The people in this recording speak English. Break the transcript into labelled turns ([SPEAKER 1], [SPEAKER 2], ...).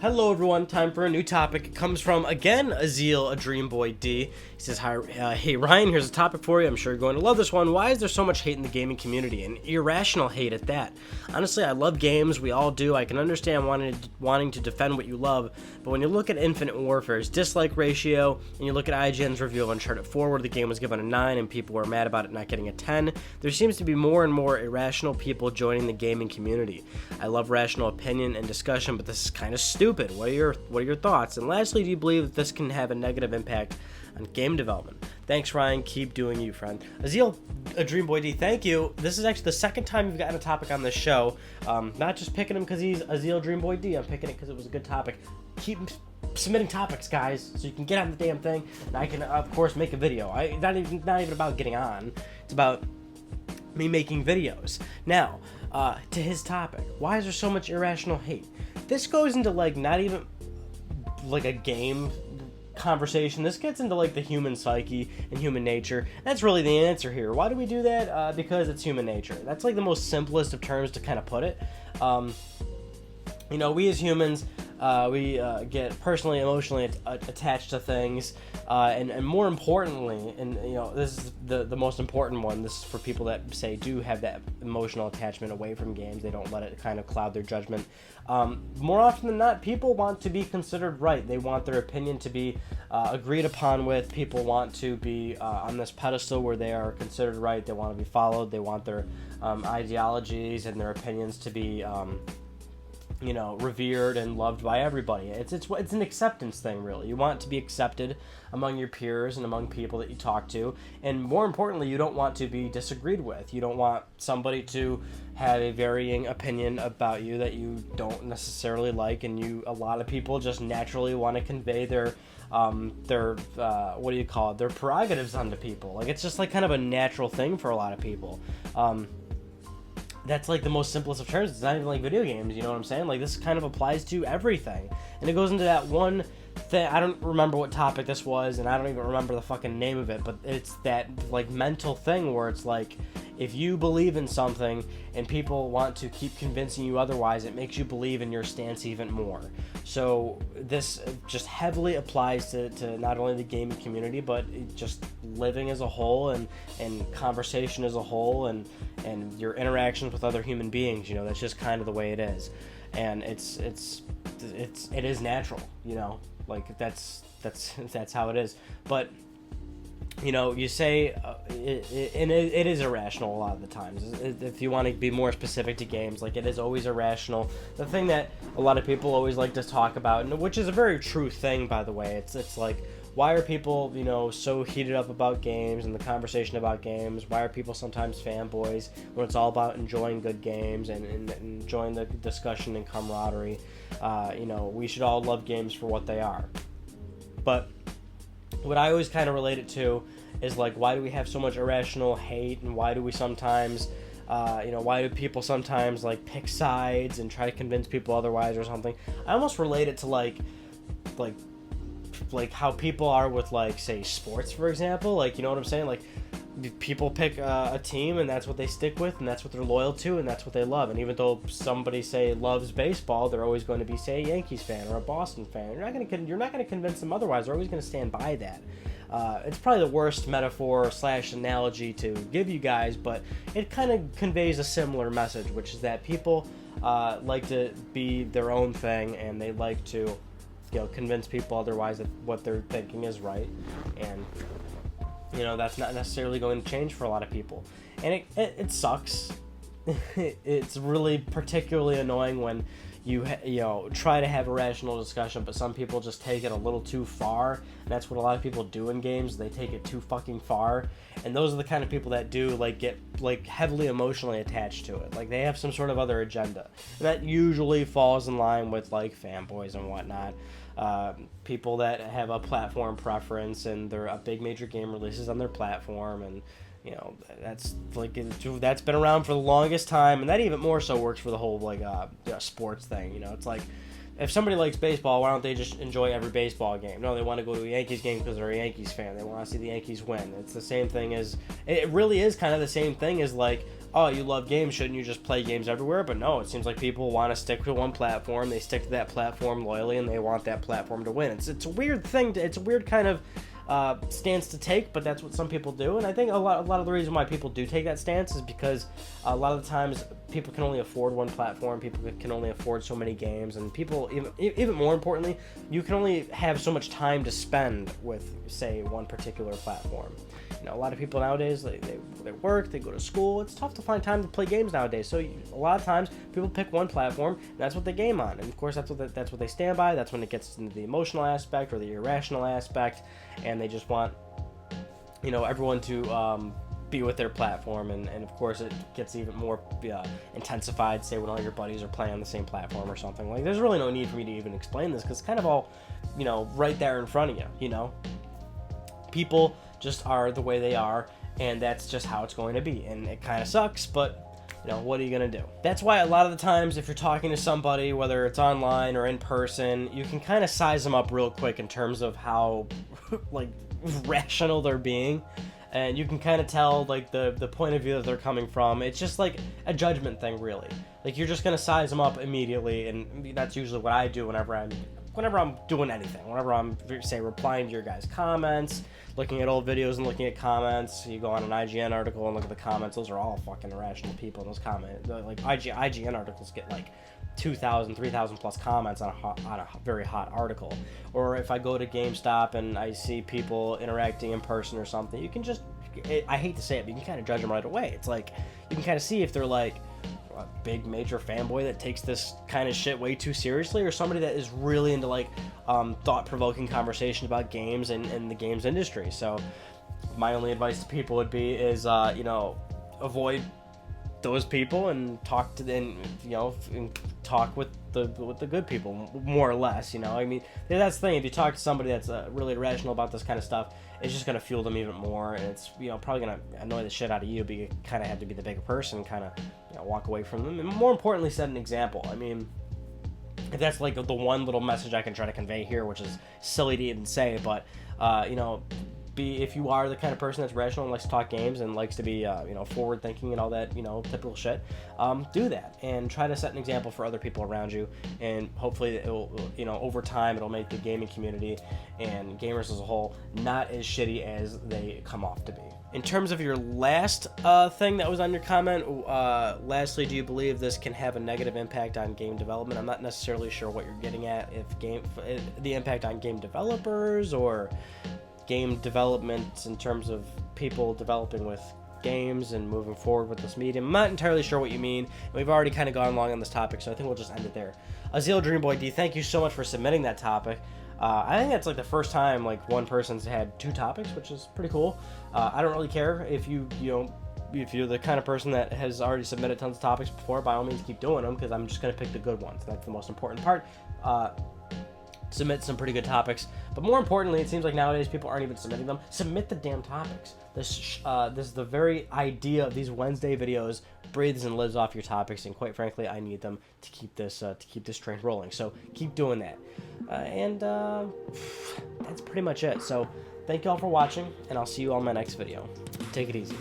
[SPEAKER 1] Hello everyone, time for a new topic. It comes from, again, Azil, a Dream Boy D. He says, hi, hey Ryan, here's a topic for you. I'm sure you're going to love this one. Why is there so much hate in the gaming community, and irrational hate at that? Honestly, I love games, we all do. I can understand wanting to defend what you love, but when you look at Infinite Warfare's dislike ratio, and you look at IGN's review of Uncharted 4, where the game was given a 9 and people were mad about it not getting a 10, there seems to be more and more irrational people joining the gaming community. I love rational opinion and discussion, but this is kind of stupid. What are your thoughts? And lastly, do you believe that this can have a negative impact on game development? Thanks, Ryan. Keep doing you, friend. Azil, a Dream Boy D, thank you. This is actually the second time you've gotten a topic on this show. Not just picking him because he's Azil Dream Boy D. I'm picking it because it was a good topic. Keep submitting topics, guys, so you can get on the damn thing, and I can, of course, make a video. Not even about getting on. It's about me making videos. Now, to his topic, why is there so much irrational hate? This goes into, like, not even, like, a game conversation. This gets into, like, the human psyche and human nature. That's really the answer here. Why do we do that? Because it's human nature. That's, like, the most simplest of terms to kind of put it. You know, we as humans, we get personally, emotionally attached to things, and more importantly, and you know, this is the most important one. This is for people that say do have that emotional attachment away from games. They don't let it kind of cloud their judgment. More often than not, people want to be considered right. They want their opinion to be agreed upon with. People want to be on this pedestal where they are considered right. They want to be followed. They want their ideologies and their opinions to be you know, revered and loved by everybody. It's an acceptance thing, really. You want to be accepted among your peers and among people that you talk to, and more importantly, you don't want to be disagreed with. You don't want somebody to have a varying opinion about you that you don't necessarily like, and a lot of people just naturally want to convey their what do you call it? Their prerogatives onto people. Like, it's just like kind of a natural thing for a lot of people. That's like the most simplest of terms. It's not even like video games, you know what I'm saying? Like, this kind of applies to everything. And it goes into that one thing, I don't remember what topic this was, and I don't even remember the fucking name of it, but it's that, like, mental thing where it's like, if you believe in something and people want to keep convincing you otherwise, it makes you believe in your stance even more. So this just heavily applies to not only the gaming community, but just living as a whole, and conversation as a whole, and your interactions with other human beings. You know, that's just kind of the way it is, and it is natural. You know, like that's how it is. But you know, you say, it is irrational a lot of the times. If you want to be more specific to games, like, it is always irrational. The thing that a lot of people always like to talk about, and which is a very true thing, by the way, it's like, why are people, you know, so heated up about games and the conversation about games? Why are people sometimes fanboys when it's all about enjoying good games and enjoying the discussion and camaraderie? You know, we should all love games for what they are. But what I always kind of relate it to is, like, why do we have so much irrational hate, and why do we sometimes, you know, why do people sometimes, like, pick sides and try to convince people otherwise or something? I almost relate it to, like how people are with, like, say, sports, for example. Like, you know what I'm saying? Like, people pick a team, and that's what they stick with, and that's what they're loyal to, and that's what they love. And even though somebody, say, loves baseball, they're always going to be, say, a Yankees fan or a Boston fan. You're not going to convince them otherwise. They're always going to stand by that. It's probably the worst metaphor / analogy to give you guys, but it kind of conveys a similar message, which is that people like to be their own thing, and they like to, you know, convince people otherwise that what they're thinking is right. And you know, that's not necessarily going to change for a lot of people. And it sucks. It's really particularly annoying when you know, try to have a rational discussion, but some people just take it a little too far. And that's what a lot of people do in games. They take it too fucking far. And those are the kind of people that do, like, get, like, heavily emotionally attached to it. Like, they have some sort of other agenda. And that usually falls in line with, like, fanboys and whatnot. People that have a platform preference, and they're a big major game releases on their platform, and you know, that's been around for the longest time, and that even more so works for the whole, like, sports thing. You know, it's like, if somebody likes baseball, why don't they just enjoy every baseball game? No, they want to go to a Yankees game because they're a Yankees fan. They want to see the Yankees win. It's the same thing as, it really is kind of the same thing as, like, oh, you love games, shouldn't you just play games everywhere? But no, it seems like people want to stick to one platform. They stick to that platform loyally, and they want that platform to win. It's a weird thing. It's a weird kind of stance to take, but that's what some people do. And I think a lot of the reason why people do take that stance is because a lot of the times people can only afford one platform. People can only afford so many games, and people, even more importantly, you can only have so much time to spend with, say, one particular platform. You know, a lot of people nowadays, they work, they go to school. It's tough to find time to play games nowadays. So a lot of times people pick one platform, and that's what they game on. And of course, that's what they stand by. That's when it gets into the emotional aspect or the irrational aspect, and they just want, you know, everyone to be with their platform. And of course, it gets even more intensified, say, when all your buddies are playing on the same platform or something. Like, there's really no need for me to even explain this, because it's kind of all, you know, right there in front of you. You know, people just are the way they are, and that's just how it's going to be. And it kind of sucks, but, you know, what are you going to do? That's why a lot of the times, if you're talking to somebody, whether it's online or in person, you can kind of size them up real quick in terms of how, like, rational they're being. And you can kind of tell, like, the point of view that they're coming from. It's just like a judgment thing, really. Like, you're just going to size them up immediately, and that's usually what I do whenever I'm doing anything. Whenever I'm, say, replying to your guys' comments, looking at old videos and looking at comments. You go on an IGN article and look at the comments. Those are all fucking irrational people in those comments. Like, IGN articles get like 2,000, 3,000 plus comments on a very hot article. Or if I go to GameStop and I see people interacting in person or something, you can just, I hate to say it, but you can kind of judge them right away. It's like, you can kind of see if they're like a big major fanboy that takes this kind of shit way too seriously, or somebody that is really into like thought-provoking conversation about games and the games industry. So my only advice to people would be is you know, avoid those people and talk to them, you know, and talk with the good people, more or less. You know, I mean, that's the thing. If you talk to somebody that's really irrational about this kind of stuff, it's just going to fuel them even more, and it's, you know, probably going to annoy the shit out of you, but you kind of have to be the bigger person, kind of, you know, walk away from them, and more importantly, set an example. I mean, if that's like the one little message I can try to convey here, which is silly to even say, but you know, if you are the kind of person that's rational and likes to talk games and likes to be you know, forward thinking and all that, you know, typical shit, do that and try to set an example for other people around you, and hopefully it'll, you know, over time it'll make the gaming community and gamers as a whole not as shitty as they come off to be. In terms of your last thing that was on your comment, lastly, do you believe this can have a negative impact on game development? I'm not necessarily sure what you're getting at, if the impact on game developers or game development in terms of people developing with games and moving forward with this medium. I'm not entirely sure what you mean. We've already kind of gone long on this topic, so I think we'll just end it there. Azeel Dreamboy D, thank you so much for submitting that topic. I think that's like the first time like one person's had two topics, which is pretty cool. I don't really care if if you're the kind of person that has already submitted tons of topics before. By all means, keep doing them, because I'm just going to pick the good ones. That's the most important part. Submit some pretty good topics, but more importantly, it seems like nowadays people aren't even submitting them. Submit the damn topics. This is the very idea of these Wednesday videos breathes and lives off your topics, and quite frankly, I need them to keep this train rolling. So keep doing that, and that's pretty much it. So thank you all for watching, and I'll see you on my next video. Take it easy.